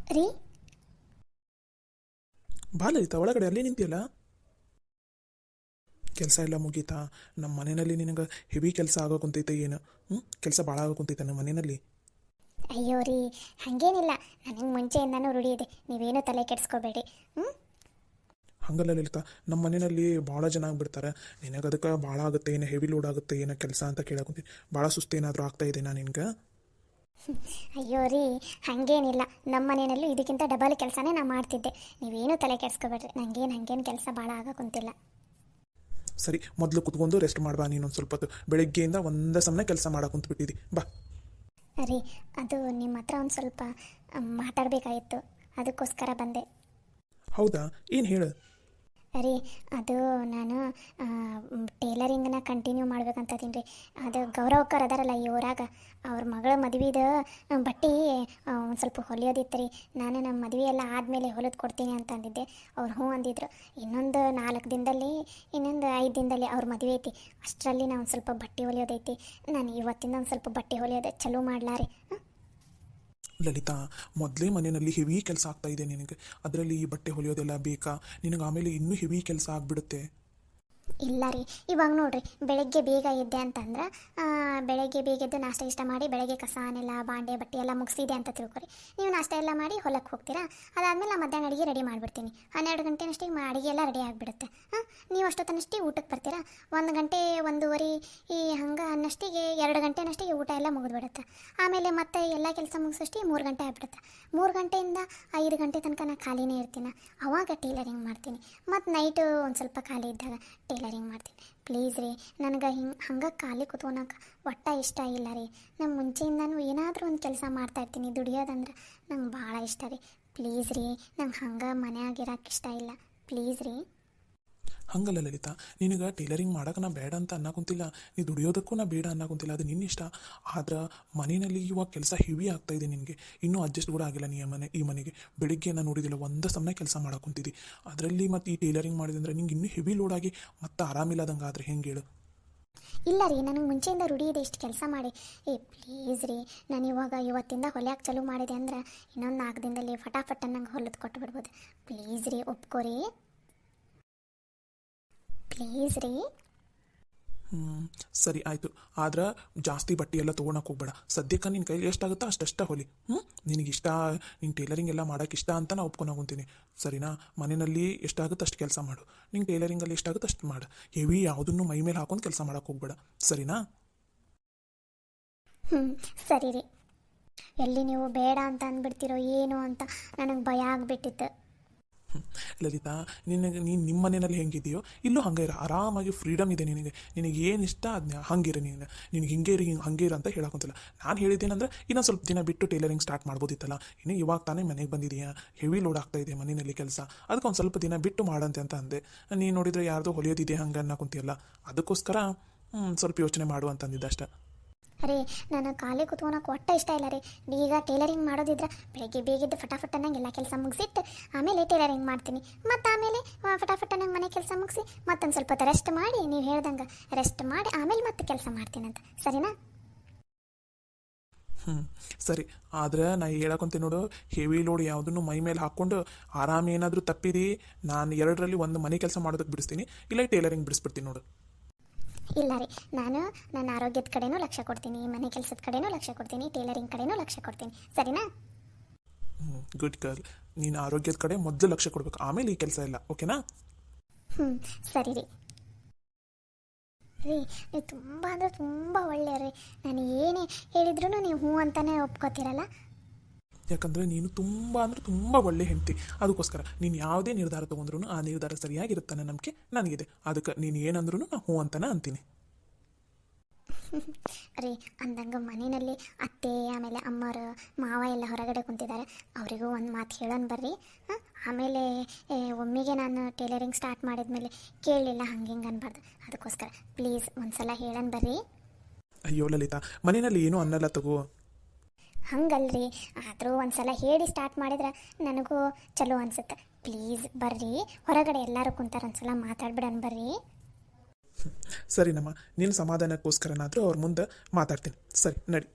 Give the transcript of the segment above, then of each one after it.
ರೀ. ಬಾ ಲಲಿತಾ, ಒಳಗಡೆ ಅಲ್ಲಿ ನಿಂತಿಯಲ್ಲ. ಕೆಲಸ ಎಲ್ಲ ಮುಗೀತಾ? ನಮ್ಮ ಮನೆಯಲ್ಲಿ ನಿನಗೆ ಹೆವಿ ಕೆಲಸ ಆಗೋ ಕುಂತೈತೆ ಏನು? ಕೆಲಸ ಭಾಳ ಆಗೋ ಕುಂತೈತೆ ನಮ್ಮ ಮನೆಯಲ್ಲಿ. ಅಯ್ಯೋ ರೀ, ಹಾಗೇನಿಲ್ಲ. ನನಗೆ ಮುಂಚೆಯಿಂದನೂ ರೂಢಿ ಇದೆ, ನೀವೇನು ತಲೆ ಕೆಡಿಸ್ಕೋಬೇಡಿ. ಹ್ಞೂ. ಹಂಗಲ್ಲ ಲಲಿತಾ, ನಮ್ಮ ಮನೆಯಲ್ಲಿ ಭಾಳ ಜನ ಆಗ್ಬಿಡ್ತಾರೆ. ನಿನಗೆ ಅದಕ್ಕೆ ಭಾಳ ಆಗುತ್ತೆ, ಏನು ಹೆವಿ ಲೋಡ್ ಆಗುತ್ತೆ ಏನೋ ಕೆಲಸ ಅಂತ ಕೇಳಕೊಂತೀನಿ. ಭಾಳ ಸುಸ್ತು ಏನಾದರೂ ಆಗ್ತಾ ಇದೆ ನಾನು ನಿನ್ಗೆ? ಅಯ್ಯೋ ರೀ, ಹಾಗೇನಿಲ್ಲ. ನಮ್ಮ ಮನೆಯಲ್ಲೂ ಇದಕ್ಕಿಂತ ಡಬಲ್ ಕೆಲಸನೇ ನಾನು ಮಾಡ್ತಿದ್ದೆ. ನೀವೇನು ತಲೆ ಕೆಡಿಸ್ಕೋಬೇಡ್ರಿ, ಹಂಗೇನು ಕೆಲಸ ಭಾಳ ಆಗ ಕುಂತಿಲ್ಲ. ಸರಿ, ಮೊದಲು ಕುತ್ಕೊಂಡು ರೆಸ್ಟ್ ಮಾಡ್ಬಾ. ನೀನೊಂದು ಸ್ವಲ್ಪ ಹೊತ್ತು ಬೆಳಗ್ಗೆಯಿಂದ ಒಂದೇ ಸಮನೆ ಕೆಲಸ ಮಾಡಕ್ಕೆ ಕುಂತ್ಬಿಟ್ಟಿದ್ದಿ. ಬಾ. ರೀ, ಅದು ನಿಮ್ಮ ಹತ್ರ ಒಂದು ಸ್ವಲ್ಪ ಮಾತಾಡಬೇಕಾಗಿತ್ತು, ಅದಕ್ಕೋಸ್ಕರ ಬಂದೆ. ಹೌದಾ, ಏನು ಹೇಳು. ರೀ, ಅದು ನಾನು ಟೇಲರಿಂಗನ್ನ ಕಂಟಿನ್ಯೂ ಮಾಡ್ಬೇಕಂತದೀನಿ ರೀ. ಅದು ಗೌರವಕ್ಕರ್ ಅದಾರಲ್ಲ ಈ ಊರಾಗ, ಅವ್ರ ಮಗಳ ಮದುವೆದು ಬಟ್ಟೆ ಒಂದು ಸ್ವಲ್ಪ ಹೊಲಿಯೋದಿತ್ತು ರೀ. ನಾನು ನಮ್ಮ ಮದುವೆ ಎಲ್ಲ ಆದಮೇಲೆ ಹೊಲಿದು ಕೊಡ್ತೀನಿ ಅಂತ ಅಂದಿದ್ದೆ. ಅವ್ರು ಹ್ಞೂ ಅಂದಿದ್ರು. ಇನ್ನೊಂದು 4 ದಿನದಲ್ಲಿ, ಇನ್ನೊಂದು 5 ದಿನದಲ್ಲಿ ಅವ್ರ ಮದುವೆ ಐತಿ. ಅಷ್ಟರಲ್ಲಿ ನಾವು ಒಂದು ಸ್ವಲ್ಪ ಬಟ್ಟೆ ಹೊಲಿಯೋದೈತಿ. ನಾನು ಇವತ್ತಿಂದ ಒಂದು ಸ್ವಲ್ಪ ಬಟ್ಟೆ ಹೊಲಿಯೋದು ಚಲೋ ಮಾಡ್ಲಾ ರೀ. ಲಲಿತಾ, ಮೊದಲೇ ಮನೆಯಲ್ಲಿ ಹೆವಿ ಕೆಲಸ ಆಗ್ತಾ ಇದೆ ನಿನಗೆ, ಅದರಲ್ಲಿ ಈ ಬಟ್ಟೆ ಹೊಲಿಯೋದೆಲ್ಲ ಬೇಕಾ ನಿನಗೆ? ಆಮೇಲೆ ಇನ್ನೂ ಹೆವಿ ಕೆಲಸ ಆಗಿಬಿಡುತ್ತೆ. ಇಲ್ಲ ರೀ, ಇವಾಗ ನೋಡ್ರಿ, ಬೆಳಗ್ಗೆ ಬೇಗ ಎದ್ದೆ ಅಂತಂದ್ರೆ ಬೆಳಗ್ಗೆ ಬೇಗ ಎದ್ದು ನಾಷ್ಟ ಇಷ್ಟ ಮಾಡಿ ಬೆಳಗ್ಗೆ ಕಸಾನೆಲ್ಲ ಬಾಂಡೆ ಬಟ್ಟೆ ಎಲ್ಲ ಮುಗಿಸಿದೆ ಅಂತ ತಿಳ್ಕೊರಿ. ನೀವು ನಾಷ್ಟ ಎಲ್ಲ ಮಾಡಿ ಹೊಲಕ್ಕೆ ಹೋಗ್ತೀರಾ. ಅದಾದಮೇಲೆ ನಾನು ಮಧ್ಯಾಹ್ನ ಅಡುಗೆ ರೆಡಿ ಮಾಡಿಬಿಡ್ತೀನಿ. 12 ಗಂಟೆನಷ್ಟಿಗೆ ಅಡುಗೆ ಎಲ್ಲ ರೆಡಿ ಆಗಿಬಿಡುತ್ತೆ. ನೀವು ಅಷ್ಟೊತ್ತನಷ್ಟಿಗೆ ಊಟಕ್ಕೆ ಬರ್ತೀರಾ. 1 ಗಂಟೆ 1:30 ಈ ಹಂಗೆ ಅನ್ನಷ್ಟಿಗೆ 2 ಗಂಟೆನಷ್ಟಿಗೆ ಊಟ ಎಲ್ಲ ಮುಗಿದ್ಬಿಡುತ್ತೆ. ಆಮೇಲೆ ಮತ್ತೆ ಎಲ್ಲ ಕೆಲಸ ಮುಗಿಸೋಷ್ಟಿಗೆ 3 ಗಂಟೆ ಆಗ್ಬಿಡುತ್ತೆ. 3 ಗಂಟೆಯಿಂದ 5 ಗಂಟೆ ತನಕ ನಾನು ಖಾಲಿನೇ ಇರ್ತೀನಿ. ಅವಾಗ ಟೇಲರಿಂಗ್ ಮಾಡ್ತೀನಿ. ಮತ್ತು ನೈಟು ಒಂದು ಸ್ವಲ್ಪ ಖಾಲಿ ಇದ್ದಾಗ ಟೇಲರಿಂಗ್ ಮಾಡ್ತೀನಿ. ಪ್ಲೀಸ್ ರೀ, ನನಗೆ ಹಂಗೆ ಖಾಲಿ ಕುತ್ಕೊಳಕ್ಕೆ ಒಟ್ಟ ಇಷ್ಟ ಇಲ್ಲ ರೀ. ನಾನು ಮುಂಚೆಯಿಂದನೂ ಏನಾದರೂ ಒಂದು ಕೆಲಸ ಮಾಡ್ತಾಯಿರ್ತೀನಿ. ದುಡಿಯೋದಂದ್ರೆ ನಂಗೆ ಭಾಳ ಇಷ್ಟ ರೀ. ಪ್ಲೀಸ್ ರೀ, ನಂಗೆ ಹಂಗೆ ಮನೆಯಾಗಿರೋಕೆ ಇಷ್ಟ ಇಲ್ಲ. ಪ್ಲೀಸ್ ರೀ. ಹಂಗಲ್ಲ ಲಲಿತಾ, ನಿನಗೆ ಟೇಲರಿಂಗ್ ಮಾಡೋಕೆ ನಾ ಬೇಡ ಅಂತ ಅನ್ನಕುಂತಿಲ್ಲ, ನೀ ದುಡಿಯೋದಕ್ಕೂ ನಾ ಬೇಡ ಅನ್ನಕುಂತಿಲ್ಲ, ಅದು ನಿನ್ನ ಇಷ್ಟ. ಆದ್ರೆ ಮನೆಯಲ್ಲಿ ಇವಾಗ ಕೆಲಸ ಹೆವಿ ಆಗ್ತಾ ಇದೆ ನಿನಗೆ, ಇನ್ನೂ ಅಡ್ಜಸ್ಟ್ ಕೂಡ ಆಗಿಲ್ಲ ನೀ ಈ ಮನೆಗೆ. ಬೆಳಿಗ್ಗೆ ನಾನು ನೋಡಿದಿಲ್ಲ, ಒಂದೇ ಸಮನೆ ಕೆಲಸ ಮಾಡಕ್ಕುಂತಿದ್ದಿ. ಅದರಲ್ಲಿ ಮತ್ತು ಈ ಟೇಲರಿಂಗ್ ಮಾಡಿದಂದ್ರೆ ನಿಂಗೆ ಇನ್ನೂ ಹೆವಿ ಲೋಡ್ ಆಗಿ ಮತ್ತೆ ಆರಾಮಿಲ್ಲದಂಗೆ ಆದರೆ ಹೆಂಗೆ ಹೇಳು? ಇಲ್ಲ ರೀ, ನನಗೆ ಮುಂಚೆಯಿಂದ ರೂಢಿ ಇದೆ ಇಷ್ಟು ಕೆಲಸ ಮಾಡಿ. ಪ್ಲೀಸ್ ರೀ, ನಾನು ಇವತ್ತಿಂದ ಹೊಲ್ಯಾಕೆ ಚಲೋ ಮಾಡಿದೆ ಅಂದ್ರೆ ಇನ್ನೊಂದು 4 ದಿನದಲ್ಲಿ ಫಟಾಫಟ್ ನಂಗೆ ಹೊಲಿದು ಕೊಟ್ಟು ಬಿಡ್ಬೋದು. ಪ್ಲೀಸ್ ರೀ, ಒಪ್ಕೋರಿ. ಪ್ಲೀಸ್ ರೀ. ಸರಿ ಆಯಿತು. ಆದ್ರೆ ಜಾಸ್ತಿ ಬಟ್ಟೆ ಎಲ್ಲ ತೊಗೊಳಕ್ಕೆ ಹೋಗ್ಬೇಡ. ಸದ್ಯಕ್ಕೆ ನಿನ್ನ ಕೈಲಿ ಎಷ್ಟಾಗುತ್ತೋ ಅಷ್ಟಷ್ಟ ಹೊಲಿ. ನಿನಗಿಷ್ಟ, ನಿಂಗೆ ಟೇಲರಿಂಗ್ ಎಲ್ಲ ಮಾಡೋಕೆ ಇಷ್ಟ ಅಂತ ನಾನು ಒಪ್ಕೊಂಡೋಗ್ತೀನಿ. ಸರಿನಾ? ಮನೆಯಲ್ಲಿ ಎಷ್ಟಾಗುತ್ತೆ ಅಷ್ಟು ಕೆಲಸ ಮಾಡು. ನಿಂಗೆ ಟೇಲರಿಂಗಲ್ಲಿ ಎಷ್ಟಾಗುತ್ತೆ ಅಷ್ಟು ಮಾಡು. ಹೆವಿ ಯಾವುದನ್ನು ಮೈ ಮೇಲೆ ಹಾಕೊಂಡು ಕೆಲಸ ಮಾಡೋಕೆ ಹೋಗ್ಬೇಡ. ಸರಿನಾ? ಸರಿ ರೀ. ಎಲ್ಲಿ ನೀವು ಬೇಡ ಅಂತ ಅಂದ್ಬಿಡ್ತೀರೋ ಏನು ಅಂತ ನನಗೆ ಭಯ ಆಗಿಬಿಟ್ಟಿತ್ತು. ಲಲಿತಾ, ನೀನು ನಿಮ್ಮ ಮನೆಯಲ್ಲಿ ಹೆಂಗಿದೆಯೋ ಇಲ್ಲೂ ಹಂಗೆ ಇರ. ಆರಾಮಾಗಿ ಫ್ರೀಡಮ್ ಇದೆ ನಿನಗೆ. ನಿನಗೆ ಏನು ಇಷ್ಟ ಅದನ್ನ ಹಂಗಿರ. ನಿನಗೆ ಹಿಂಗೆ ಇರಿ, ಹಂಗೆ ಇರ ಅಂತ ಹೇಳೋಕ್ಕಂತಿಲ್ಲ. ನಾನು ಹೇಳಿದ್ದೇನೆಂದ್ರೆ ಇನ್ನೊಂದು ಸ್ವಲ್ಪ ದಿನ ಬಿಟ್ಟು ಟೇಲರಿಂಗ್ ಸ್ಟಾರ್ಟ್ ಮಾಡ್ಬೋದಿತ್ತಲ್ಲ. ಇನ್ನು ಇವಾಗ ತಾನೇ ಮನೆಗೆ ಬಂದಿದೆಯಾ, ಹೆವಿ ಲೋಡ್ ಆಗ್ತಾ ಇದೆ ಮನೆಯಲ್ಲಿ ಕೆಲಸ, ಅದಕ್ಕೆ ಒಂದು ಸ್ವಲ್ಪ ದಿನ ಬಿಟ್ಟು ಮಾಡಂತೆ ಅಂತ ಅಂದೆ. ನೀನು ನೋಡಿದರೆ ಯಾರ್ದೋ ಹೊಲಿಯೋದಿದೆ ಹಂಗೆ ಅನ್ನೋಕ್ಕಂತಿಯಲ್ಲ, ಅದಕ್ಕೋಸ್ಕರ ಸ್ವಲ್ಪ ಯೋಚನೆ ಮಾಡು ಅಂತಂದಿದ್ದೆ ಅಷ್ಟೇ. ಅರೆ, ನಾನು ಖಾಲಿ ಕುತ್ಕೊಳಕ್ಕೆ ಒಟ್ಟ ಇಷ್ಟ ಇಲ್ಲ ರೀ. ಈಗ ಟೇಲರಿಂಗ್ ಮಾಡೋದಿದ್ರೆ ಬೆಳಗ್ಗೆ ಬೇಗಿದ್ದು ಫಟಾಫಟ್ ಅನ್ನಂಗೆ ಎಲ್ಲ ಕೆಲಸ ಮುಗಿಸಿಟ್ಟು ಆಮೇಲೆ ಟೇಲರಿಂಗ್ ಮಾಡ್ತೀನಿ. ಮತ್ತು ಆಮೇಲೆ ಫಟಾಫಟ್ ಅನ್ನಂಗೆ ಮನೆ ಕೆಲಸ ಮುಗಿಸಿ ಮತ್ತೊಂದು ಸ್ವಲ್ಪ ಹೊತ್ತು ರೆಸ್ಟ್ ಮಾಡಿ, ನೀವು ಹೇಳ್ದಂಗೆ ರೆಸ್ಟ್ ಮಾಡಿ ಆಮೇಲೆ ಮತ್ತೆ ಕೆಲಸ ಮಾಡ್ತೀನಂತ. ಸರಿನಾ? ಸರಿ. ಆದರೆ ನಾ ಹೇಳಕ್ಕಂತೀನಿ ನೋಡು, ಹೆವಿ ಲೋಡ್ ಯಾವುದನ್ನು ಮೈ ಮೇಲೆ ಹಾಕ್ಕೊಂಡು ಆರಾಮ ಏನಾದರೂ ತಪ್ಪಿದಿ, ನಾನು 2ರಲ್ಲಿ 1 ಮನೆ ಕೆಲಸ ಮಾಡೋದಕ್ಕೆ ಬಿಡಿಸ್ತೀನಿ, ಇಲ್ಲ ಟೇಲರಿಂಗ್ ಬಿಡಿಸ್ಬಿಡ್ತೀನಿ ನೋಡು. ಇಲ್ಲ ರೀ, ನಾನು ನನ್ನ ಆರೋಗ್ಯದ ಕಡೆನೂ ಲಕ್ಷ್ಯ ಕೊಡ್ತೀನಿ, ಮನೆ ಕೆಲಸದ ಕಡೆನೂ ಲಕ್ಷ್ಯ ಕೊಡ್ತೀನಿ, ಟೇಲರಿಂಗ್ ಕಡೆನೂ ಲಕ್ಷ್ಯ ಕೊಡ್ತೀನಿ. ಸರಿನಾ? Good girl. ನೀನು ಆರೋಗ್ಯದ ಕಡೆ ಮೊದಲು ಲಕ್ಷ್ಯ ಕೊಡಬೇಕು, ಆಮೇಲೆ ಈ ಕೆಲಸ ಇಲ್ಲ. ಓಕೆನಾ? ಸರಿ ರೀ. ರೀ, ನೀವು ತುಂಬ ಅಂದರೆ ತುಂಬ ಒಳ್ಳೆಯ ರೀ. ನಾನು ಏನೇ ಹೇಳಿದ್ರೂ ನೀವು ಹ್ಞೂ ಅಂತಾನೆ ಒಪ್ಕೋತೀರಲ್ಲ. ಯಾಕಂದರೆ ನೀನು ತುಂಬ ಅಂದರೆ ತುಂಬ ಒಳ್ಳೆ ಹೆಂಡತಿ. ಅದಕ್ಕೋಸ್ಕರ ನೀನು ಯಾವುದೇ ನಿರ್ಧಾರ ತೊಗೊಂಡ್ರು ಆ ನಿರ್ಧಾರ ಸರಿಯಾಗಿರುತ್ತಾನೆ ನಂಬಿಕೆ ನನಗಿದೆ. ಅದಕ್ಕೆ ನೀನು ಏನಂದ್ರೂ ನಾನು ಹ್ಞೂ ಅಂತಾನೆ ಅಂತೀನಿ. ರೀ, ಅಂದಂಗೆ ಮನೆಯಲ್ಲಿ ಅತ್ತೆ ಆಮೇಲೆ ಅಮ್ಮರು ಮಾವ ಎಲ್ಲ ಹೊರಗಡೆ ಕುಂತಿದ್ದಾರೆ. ಅವರಿಗೂ ಒಂದು ಮಾತು ಹೇಳೋಣ ಬರ್ರಿ. ಆಮೇಲೆ ಒಮ್ಮೆಗೆ ನಾನು ಟೇಲರಿಂಗ್ ಸ್ಟಾರ್ಟ್ ಮಾಡಿದ್ಮೇಲೆ ಕೇಳಲಿಲ್ಲ ಹಂಗೆ ಹಿಂಗೆ ಅನ್ಬಾರ್ದು. ಅದಕ್ಕೋಸ್ಕರ ಪ್ಲೀಸ್ ಒಂದು ಸಲ ಹೇಳೋಣ ಬರ್ರಿ. ಅಯ್ಯೋ ಲಲಿತಾ, ಮನೆಯಲ್ಲಿ ಏನೂ ಅನ್ನಲ್ಲ ತಗೋ. ಹಂಗಲ್ರಿ, ಆದರೂ ಒಂದು ಸಲ ಹೇಳಿ ಸ್ಟಾರ್ಟ್ ಮಾಡಿದ್ರೆ ನನಗೂ ಚಲೋ ಅನ್ಸುತ್ತೆ. ಪ್ಲೀಸ್ ಬರ್ರಿ, ಹೊರಗಡೆ ಎಲ್ಲರೂ ಕುಂತಾರ, ಒಂದು ಸಲ ಮಾತಾಡ್ಬಿಡೋಣ ಬರ್ರಿ. ಸರಿನಮ್ಮ, ನಿನ್ನ ಸಮಾಧಾನಕ್ಕೋಸ್ಕರನಾದರೂ ಅವ್ರ ಮುಂದೆ ಮಾತಾಡ್ತೀನಿ. ಸರಿ, ನಡಿ.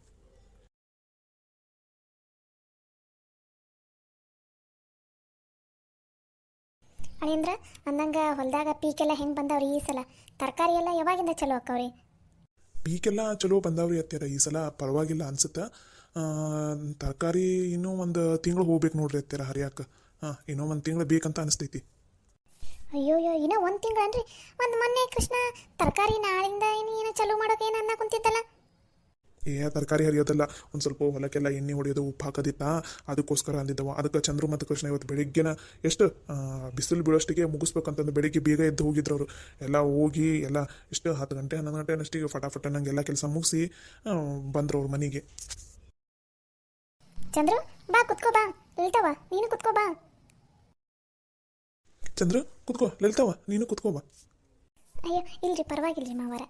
ಅಳಿಂದ್ರ ಅಂದಂಗೆ ಹೊಲದಾಗ ಪೀಕೆಲ್ಲ ಹೆಂಗೆ ಬಂದವ್ರಿ ಈ ಸಲ ತರಕಾರಿ ಎಲ್ಲ ಯಾವಾಗಿಂದ ಚಲೋ ಆಕ್ಕವ್ರಿ? ಪೀಕೆಲ್ಲ ಚಲೋ ಬಂದಾವ್ರಿ ಅತ್ಯಾರ ಈ ಸಲ ಪರವಾಗಿಲ್ಲ ಅನ್ಸುತ್ತೆ. ತರಕಾರಿ ಇನ್ನೂ ಒಂದು ತಿಂಗಳು ಹೋಗ್ಬೇಕು ನೋಡ್ರಿ ಅತ್ಯಾರ ಹರಿಯಾಕ. ಇನ್ನೂ ಒಂದು ತಿಂಗಳು ಬೇಕಂತ ಅನಿಸ್ತೈತಿ. ಅಯ್ಯೋ ಇನ್ನೂ ಒಂದು ತಿಂಗಳನ್ರಿ. ಒಂದು ಮೊನ್ನೆ ಕೃಷ್ಣ ತರಕಾರಿ ನಾಳಿಂದ ಏನೋ ಚಲೋ ಮಾಡೋಕೆ ಏನು ಅನ್ನ ಕುಂತಿದ್ದಲ್ಲ. ತರಕಾರಿ ಹರಿಯೋದಲ್ಲ, ಒಂದು ಸ್ವಲ್ಪ ಹೊಲಕ್ಕೆಲ್ಲ ಎಣ್ಣೆ ಹೊಡೆಯೋದು, ಉಪ್ಪು ಹಾಕೋದಿತ್ತ, ಅದಕ್ಕೋಸ್ಕರ ಅಂದಿದ್ದವ. ಅದಕ್ಕೆ ಚಂದ್ರು ಮತ್ತು ಕೃಷ್ಣ ಇವತ್ತು ಬೆಳಿಗ್ಗೆನ ಎಷ್ಟು ಬಿಸಿಲು ಬೀಳೋಷ್ಟಿಗೆ ಮುಗಿಸ್ಬೇಕಂತಂದು ಬೆಳಿಗ್ಗೆ ಬೇಗ ಎದ್ದು ಹೋಗಿದ್ರು ಅವರು. ಎಲ್ಲ ಹೋಗಿ ಎಲ್ಲ ಎಷ್ಟು 10 ಗಂಟೆ 11 ಗಂಟೆ ಅನ್ನಷ್ಟಿಗೆ ಫಟಾಫಟ ನಂಗೆಲ್ಲ ಕೆಲಸ ಮುಗಿಸಿ ಬಂದ್ರು ಅವ್ರ ಮನೆಗೆ. ಚಂದ್ರು ಬಾ ಕುತ್ಕೋ ಬಾ. ಇಳ್ತವ ನೀನು ಕುತ್ಕೋ ಬಾ. ಚಂದ್ರ ಕುತ್ಕೋ, ಲಲಿತಾವ ನೀನು ಕುತ್ಕೋ ಬಾ. ಅಯ್ಯೋ ಇಲ್ರಿ ಪರವಾಗಿಲ್ರಿ ಮಾವರ.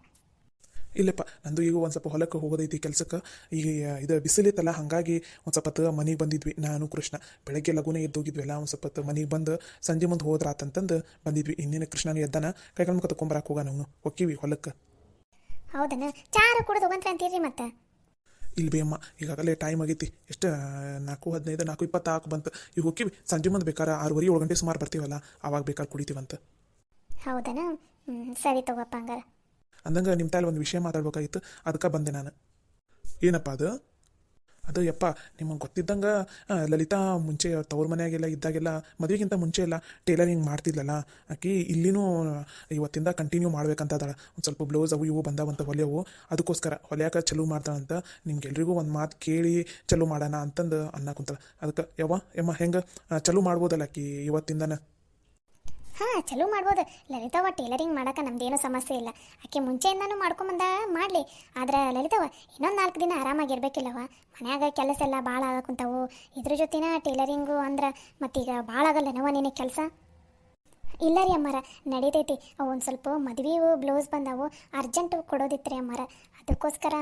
ಇಲ್ಲಪ್ಪ, ನಂದು ಈಗ ಒಂದು ಸ್ವಲ್ಪ ಹೊಲಕ್ಕೆ ಹೋಗೋದೈತಿ ಕೆಲಸಕ್ಕೆ. ಈಗ ಇದು ಬಿಸಿಲಿತ್ತಲ್ಲ, ಹಾಗಾಗಿ ಒಂದು ಸ್ವಲ್ಪ ಹೊತ್ತು ಮನೆಗೆ ಬಂದಿದ್ವಿ ನಾನು ಕೃಷ್ಣ. ಬೆಳಗ್ಗೆ ಲಗುನೇ ಎದ್ದು ಹೋಗಿದ್ವಿಲ್ಲ, ಒಂದು ಸ್ವಲ್ಪ ಹೊತ್ತು ಮನೆಗೆ ಬಂದು ಸಂಜೆ ಮುಂದೆ ಹೋದ್ರಾತಂತಂದು ಬಂದಿದ್ವಿ. ಇನ್ನೇನು ಕೃಷ್ಣನು ಎದ್ದಾನ, ಕೈಕಾಲು ಮುಖ ತಗೊಂಬರಕ್ಕೆ ಹೋಗ ನಾವು ಹೊಕ್ಕಿವಿ ಹೊಲಕ್ಕೆ. ಹೌದನ? ಚಾರ ಕುಡಿದು ಹೋಗಂತ್ರ ಅಂತೀರಿ ಮತ್ತೆ? ಇಲ್ಲಿ ಬೇ ಅಮ್ಮ, ಈಗಾಗಲೇ ಟೈಮ್ ಆಗೈತಿ. ಎಷ್ಟು 4:15 4:20 ಬಂತು. ಈಗ ಹೋಗ್ತೀವಿ ಸಂಜೆ ಮುಂದೆ ಬೇಕಾರೆ 6:30 7 ಗಂಟೆ ಸುಮಾರು ಬರ್ತೀವಲ್ಲ, ಆವಾಗ ಬೇಕಾದ್ರೆ ಕುಡಿತೀವಂತ. ಹೌದನ? ಸರಿ ತಗೋಪ್ಪ ಹಂಗಾರ. ಅಂದಂಗೆ ನಿಮ್ಮ ತಾಯಲ್ಲಿ ಒಂದು ವಿಷಯ ಮಾತಾಡ್ಬೇಕಾಗಿತ್ತು, ಅದಕ್ಕೆ ಬಂದೆ ನಾನು. ಏನಪ್ಪ ಅದು ಯಪ್ಪ, ನಿಮಗೆ ಗೊತ್ತಿದ್ದಂಗೆ ಲಲಿತಾ ಮುಂಚೆ ತವ್ರ ಮನೆಯಾಗೆಲ್ಲ ಇದ್ದಾಗೆಲ್ಲ ಮದುವೆಗಿಂತ ಮುಂಚೆ ಎಲ್ಲ ಟೇಲರಿಂಗ್ ಮಾಡ್ತಿದ್ಲಲ್ಲ ಆಕೆ. ಇಲ್ಲಿನೂ ಇವತ್ತಿಂದ ಕಂಟಿನ್ಯೂ ಮಾಡ್ಬೇಕಂತ ಅದಾಳ. ಒಂದು ಸ್ವಲ್ಪ ಬ್ಲೌಸ್ ಅವು ಇವು ಬಂದಾವಂತ ಹೊಲೆಯವು, ಅದಕ್ಕೋಸ್ಕರ ಹೊಲ್ಯಾಕ ಚಲೋ ಮಾಡ್ತಾಳಂತ. ನಿಮ್ಗೆಲ್ರಿಗೂ ಒಂದು ಮಾತು ಕೇಳಿ ಚಲೋ ಮಾಡೋಣ ಅಂತಂದು ಅನ್ನಕುಂತಾಳ. ಅದಕ್ಕೆ ಯಮ್ಮ ಹೆಂಗೆ ಚಲೋ ಮಾಡ್ಬೋದಲ್ಲ ಆಕಿ ಇವತ್ತಿಂದನ? ಹಾಂ ಚಲೋ ಮಾಡ್ಬೋದು. ಲಲಿತವ್ವ ಟೇಲರಿಂಗ್ ಮಾಡೋಕೆ ನಮ್ದೇನೂ ಸಮಸ್ಯೆ ಇಲ್ಲ. ಆಕೆ ಮುಂಚೆಯಿಂದನೂ ಮಾಡ್ಕೊಂಬಂದ ಮಾಡಲಿ. ಆದ್ರೆ ಲಲಿತವ್ವ ಇನ್ನೊಂದು 4 ದಿನ ಆರಾಮಾಗಿರ್ಬೇಕಿಲ್ಲವ. ಮನ್ಯಾಗ ಕೆಲಸ ಎಲ್ಲ ಭಾಳ ಆಗಕ್ಕಂತಾವು. ಇದ್ರ ಜೊತೆನ ಟೇಲರಿಂಗು ಅಂದ್ರೆ ಮತ್ತೀಗ ಭಾಳ ಆಗಲ್ಲನವ ನಿನಗೆ ಕೆಲಸ? ಇಲ್ಲ ರೀ ಅಮ್ಮಾರ, ನಡೀತೈತಿ. ಅವು ಒಂದು ಸ್ವಲ್ಪ ಮದುವೆವು ಬ್ಲೌಸ್ ಬಂದವು, ಅರ್ಜೆಂಟು ಕೊಡೋದಿತ್ತು ರೀ ಅಮ್ಮಾರ. ಅದಕ್ಕೋಸ್ಕರ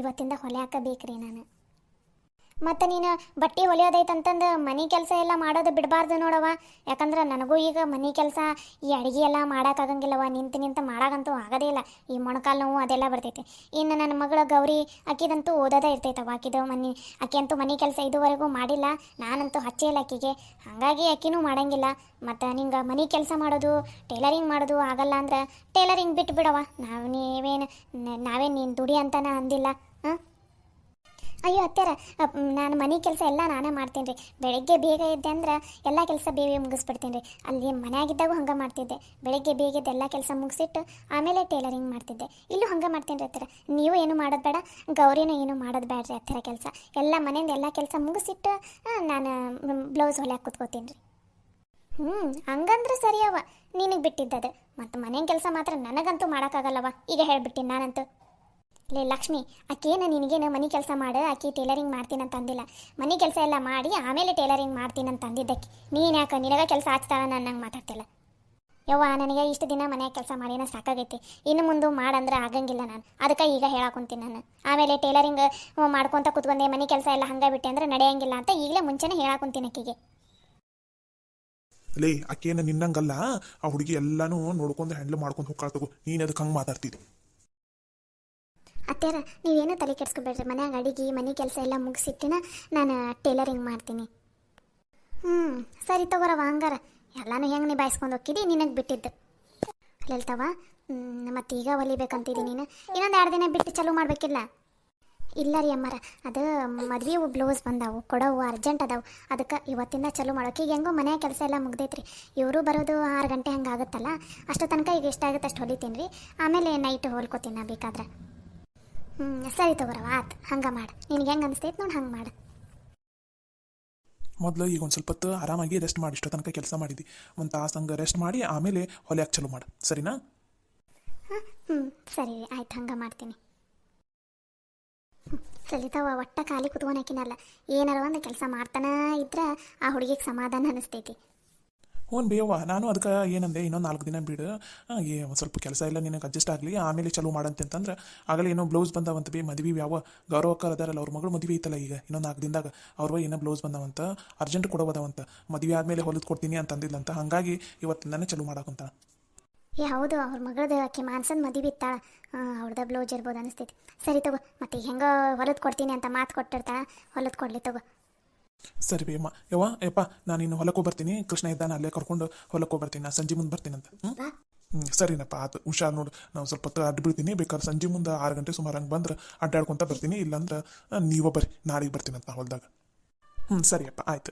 ಇವತ್ತಿಂದ ಹೊಲೆ ಹಾಕಬೇಕ್ರಿ ನಾನು. ಮತ್ತು ನೀನು ಬಟ್ಟೆ ಹೊಲಿಯೋದೈತಂತಂದು ಮನೆ ಕೆಲಸ ಎಲ್ಲ ಮಾಡೋದು ಬಿಡಬಾರ್ದು ನೋಡವ. ಯಾಕಂದ್ರೆ ನನಗೂ ಈಗ ಮನೆ ಕೆಲಸ ಈ ಅಡುಗೆ ಎಲ್ಲ ಮಾಡೋಕ್ಕಾಗಂಗಿಲ್ಲವ. ನಿಂತು ಮಾಡೋಕ್ಕಂತೂ ಆಗೋದೇ ಇಲ್ಲ. ಈ ಮೊಣಕಾಲು ನೋವು ಅದೆಲ್ಲ ಬರ್ತೈತೆ. ಇನ್ನು ನನ್ನ ಮಗಳು ಗೌರಿ ಆಕಿದಂತೂ ಓದೋದೇ ಇರ್ತೈತವ. ಆಕೆ ಅಂತೂ ಮನೆ ಕೆಲಸ ಇದುವರೆಗೂ ಮಾಡಿಲ್ಲ. ನಾನಂತೂ ಹಚ್ಚೇ ಇಲ್ಲ ಆಕಿಗೆ. ಹಾಗಾಗಿ ಆಕಿನೂ ಮಾಡೋಂಗಿಲ್ಲ. ಮತ್ತು ನಿಂಗೆ ಮನೆ ಕೆಲಸ ಮಾಡೋದು ಟೇಲರಿಂಗ್ ಮಾಡೋದು ಆಗಲ್ಲ ಅಂದ್ರೆ ಟೇಲರಿಂಗ್ ಬಿಟ್ಟು ಬಿಡವ. ನಾವೇನು ನೀನು ದುಡಿ ಅಂತಾನೆ ಅಂದಿಲ್ಲ. ಹಾಂ ಅಯ್ಯೋ ಅತ್ಯಾರ, ನಾನು ಮನೆ ಕೆಲಸ ಎಲ್ಲ ನಾನೇ ಮಾಡ್ತೀನಿ ರೀ. ಬೆಳಗ್ಗೆ ಬೇಗ ಎದ್ದೆ ಅಂದ್ರೆ ಎಲ್ಲ ಕೆಲಸ ಬೇಗ ಮುಗಿಸ್ಬಿಡ್ತೀನಿ ರೀ. ಅಲ್ಲಿ ಮನೆಯಾಗಿದ್ದಾಗೂ ಹಂಗೆ ಮಾಡ್ತಿದ್ದೆ. ಬೆಳಗ್ಗೆ ಬೇಗ ಎದ್ದು ಎಲ್ಲ ಕೆಲಸ ಮುಗಿಸಿಟ್ಟು ಆಮೇಲೆ ಟೇಲರಿಂಗ್ ಮಾಡ್ತಿದ್ದೆ. ಇಲ್ಲೂ ಹಂಗೆ ಮಾಡ್ತೀನಿ ರೀ ಅತ್ಯಾರ. ನೀವು ಏನು ಮಾಡೋದು ಬೇಡ, ಗೌರಿನೂ ಏನು ಮಾಡೋದು ಬೇಡ ರೀ ಅತ್ಯಾರ. ಕೆಲಸ ಎಲ್ಲ ಮನೆಯಿಂದ ಎಲ್ಲ ಕೆಲಸ ಮುಗಿಸಿಟ್ಟು ನಾನು ಬ್ಲೌಸ್ ಹೊಲ್ಯಾಕೆ ಕೂತ್ಕೋತೀನಿ ರೀ. ಹಂಗಂದ್ರೆ ಸರಿಯವ, ನಿನಗೆ ಬಿಟ್ಟಿದ್ದದು. ಮತ್ತು ಮನೆ ಕೆಲಸ ಮಾತ್ರ ನನಗಂತೂ ಮಾಡೋಕ್ಕಾಗಲ್ಲವ. ಈಗ ಹೇಳ್ಬಿಟ್ಟಿನಿ ನಾನಂತೂ. ಲೇ ಲಕ್ಷ್ಮಿ, ಆಕೇನು ನಿನಗೇನು ಮನೆ ಕೆಲಸ ಮಾಡು, ಆಕೆ ಟೇಲರಿಂಗ್ ಮಾಡ್ತೀನಂತ ಅಂದಿಲ್ಲ. ಮನೆ ಕೆಲಸ ಎಲ್ಲ ಮಾಡಿ ಆಮೇಲೆ ಟೇಲರಿಂಗ್ ಮಾಡ್ತೀನಂತ ಅಂದಿದ್ದಕ್ಕೆ ನೀನು ಯಾಕೆ ನಿನಗೆ ಕೆಲಸ ಹಚ್ತಾಳ ನನ್ನಂಗೆ ಮಾತಾಡ್ತಿಲ್ಲ? ಯವ್ವ, ನನಗೆ ಇಷ್ಟು ದಿನ ಮನೆಯ ಕೆಲಸ ಮಾಡಿನ ಸಾಕಾಗೈತಿ. ಇನ್ನು ಮುಂದೆ ಮಾಡಂದ್ರೆ ಆಗಂಗಿಲ್ಲ ನಾನು. ಅದಕ್ಕೆ ಈಗ ಹೇಳಾಕೊಂತೀನಿ ನಾನು. ಆಮೇಲೆ ಟೇಲರಿಂಗ್ ಮಾಡ್ಕೊತ ಕೂತ್ಕೊಂಡೆ ಮನೆ ಕೆಲಸ ಎಲ್ಲ ಹಂಗೆ ಬಿಟ್ಟೆ ಅಂದ್ರೆ ನಡೆಯಂಗಿಲ್ಲ ಅಂತ ಈಗಲೇ ಮುಂಚೆನೇ ಹೇಳಾಕೊಂತೀನಿ ಆಕೆಗೆ. ಲೇ, ಆಕೇನು ನಿನ್ನಂಗಲ್ಲ. ಆ ಹುಡುಗಿ ಎಲ್ಲನೂ ನೋಡ್ಕೊಂಡು ಹ್ಯಾಂಡ್ಲ್ ಮಾಡ್ಕೊಂಡು ಹೋಗ್ಕಾಳ್ತಗೋ. ನೀನು ಅದಕ್ಕೆ ಹಂಗೆ ಮಾತಾಡ್ತಿದ್ದೆ. ಅತ್ಯಾರ ನೀವೇನು ತಲೆ ಕೆಡ್ಸ್ಕೊಬೇಡ್ರಿ. ಮನ್ಯಾಗ ಅಡಿಗೆ ಮನೆ ಕೆಲಸ ಎಲ್ಲ ಮುಗಿಸಿಟ್ಟಿನ ನಾನು ಟೇಲರಿಂಗ್ ಮಾಡ್ತೀನಿ. ಸರಿ ತಗೋರವ ಹಂಗಾರ. ಎಲ್ಲನೂ ಹೆಂಗೆ ನಿಭಾಯಿಸ್ಕೊಂಡು ಹೋಗಿದ್ದಿ, ನಿನಗೆ ಬಿಟ್ಟಿದ್ದು. ಲಲಿತವ, ಮತ್ತೀಗ ಹೊಲಿಬೇಕಂತಿದ್ದೀನಿ. ನೀನು ಇನ್ನೊಂದು 2 ದಿನ ಬಿಟ್ಟು ಚಲೋ ಮಾಡಬೇಕಿಲ್ಲ? ಇಲ್ಲ ರೀ ಅಮ್ಮಾರ, ಅದು ಮದುವೆ ಬ್ಲೌಸ್ ಬಂದಾವು ಕೊಡೋವು ಅರ್ಜೆಂಟ್ ಅದಾವು. ಅದಕ್ಕೆ ಇವತ್ತಿಂದ ಚಲೋ ಮಾಡೋಕೆ ಈಗ ಹೆಂಗೋ ಮನೆಯ ಕೆಲಸ ಎಲ್ಲ ಮುಗ್ದೈತ್ರಿ. ಇವರು ಬರೋದು 6 ಗಂಟೆ ಹಂಗೆ ಆಗುತ್ತಲ್ಲ, ಅಷ್ಟು ತನಕ ಈಗ ಎಷ್ಟಾಗುತ್ತೆ ಅಷ್ಟು ಹೊಲಿತೀನಿ ರೀ. ಆಮೇಲೆ ನೈಟ್ ಹೊಲ್ಕೋತೀನಿ ನಾ ಬೇಕಾದ್ರೆ. ಸರಿ ತಗೋರವ, ಆತು ಹಂಗೆ ಮಾಡು. ನಿನಗೆ ಹೆಂಗೆ ಅನಿಸ್ತೈತೆ ನೋಡಿ ಹಂಗೆ ಮಾಡು. ಮೊದಲು ಈಗ ಒಂದು ಸ್ವಲ್ಪ ಹೊತ್ತು ಆರಾಮಾಗಿ ರೆಸ್ಟ್ ಮಾಡಿ. ಇಷ್ಟೋ ತನಕ ಕೆಲಸ ಮಾಡಿದ್ದಿ, ಒಂದು ತಾಸು ಹಂಗೆ ರೆಸ್ಟ್ ಮಾಡಿ ಆಮೇಲೆ ಹೊಲ್ಯಾಕೆ ಚಲೋ ಮಾಡು, ಸರಿನಾ? ಸರಿ ಆಯ್ತು, ಹಂಗೆ ಮಾಡ್ತೀನಿ. ಲಲಿತಾವ ಒಟ್ಟ ಖಾಲಿ ಕುತ್ಕೊಳಕಿನಲ್ಲ, ಏನಾರ ಒಂದು ಕೆಲಸ ಮಾಡ್ತಾನೆ ಇದ್ರೆ ಆ ಹುಡುಗಿಗೆ ಸಮಾಧಾನ ಅನಿಸ್ತೈತಿ. ಹ್ಞೂ ಬೇವ, ನಾನು ಅದಕ್ಕೆ ಏನಂದೆ, ಇನ್ನೊಂದು 4 ದಿನ ಬಿಡು. ಒಂದು ಸ್ವಲ್ಪ ಕೆಲಸ ಎಲ್ಲ ನಿನಗೆ ಅಡ್ಜಸ್ಟ್ ಆಗಲಿ, ಆಮೇಲೆ ಚಲೋ ಮಾಡಂತೆ ಅಂತಂದ್ರೆ ಆಗಲೇ ಏನೋ ಬ್ಲೌಸ್ ಬಂದಾವಂತ ಬೇ. ಮದುವೆ ಯಾವ ಗೌರವಕ್ಕರ್ ಅದಾರಲ್ಲ, ಅವ್ರ ಮಗಳು ಮದುವೆ ಐತಲ್ಲ ಈಗ ಇನ್ನೊಂದು 4 ದಿನದಾಗ. ಅವ್ರ ಏನೋ ಬ್ಲೌಸ್ ಬಂದಾವಂತ, ಅರ್ಜೆಂಟ್ ಕೊಡೋದಾವಂತ. ಮದುವೆ ಆದಮೇಲೆ ಹೊಲಿದು ಕೊಡ್ತೀನಿ ಅಂತ ಅಂದಿದ್ಲಂತ. ಹಾಗಾಗಿ ಇವತ್ತಿಂದಾನೇ ಚಲೋ ಮಾಡಾಕಂತ. ಹೌದು, ಅವ್ರ ಮಗಳದು ಆಕೆ ಮಾನ್ಸನ್ ಮದುವೆ ಇತ್ತಾಳ. ಅವ್ರದ್ದು ಬ್ಲೌಸ್ ಇರ್ಬೋದು ಅನಿಸ್ತೈತಿ. ಸರಿ ತಗೋ, ಮತ್ತೆ ಹೆಂಗೋ ಹೊಲಿದು ಕೊಡ್ತೀನಿ ಅಂತ ಮಾತು ಕೊಟ್ಟಿರ್ತಾಳ, ಹೊಲಿದು ಕೊಡಲಿ ತಗೋ. ಸರಿ ಬಿ ಅಮ್ಮ ಯಪ್ಪ ನಾನು ಇನ್ನು ಹೊಲಕ್ಕೆ ಹೋಗ್ಬರ್ತೀನಿ ಕೃಷ್ಣ ಇದ್ದಾನೆ ಅಲ್ಲೇ ಕರ್ಕೊಂಡು ಹೊಲಕ್ಕೆ ಹೋಗ್ಬರ್ತೀನಿ ನಾನು ಸಂಜೆ ಮುಂದೆ ಬರ್ತೀನಂತ ಬಾ. ಸರಿನಪ್ಪ ಆತು ಹುಷಾರು ನೋಡು ನಾವು ಸ್ವಲ್ಪ ಹೊತ್ತು ಅಡ್ಡ ಬೀಳ್ತೀನಿ ಬೇಕಾದ್ರೆ ಸಂಜೆ ಮುಂದೆ 6 ಗಂಟೆ ಸುಮಾರು ಹಂಗೆ ಬಂದ್ರೆ ಅಡ್ಡಾಡ್ಕೊತ ಬರ್ತೀನಿ ಇಲ್ಲಾಂದ್ರೆ ನೀವೇ ಬರ್ರಿ ನಾಳೆಗೆ ಬರ್ತೀನಂತ ಹೊಲ್ದಾಗ ಸರಿಯಪ್ಪ ಆಯ್ತು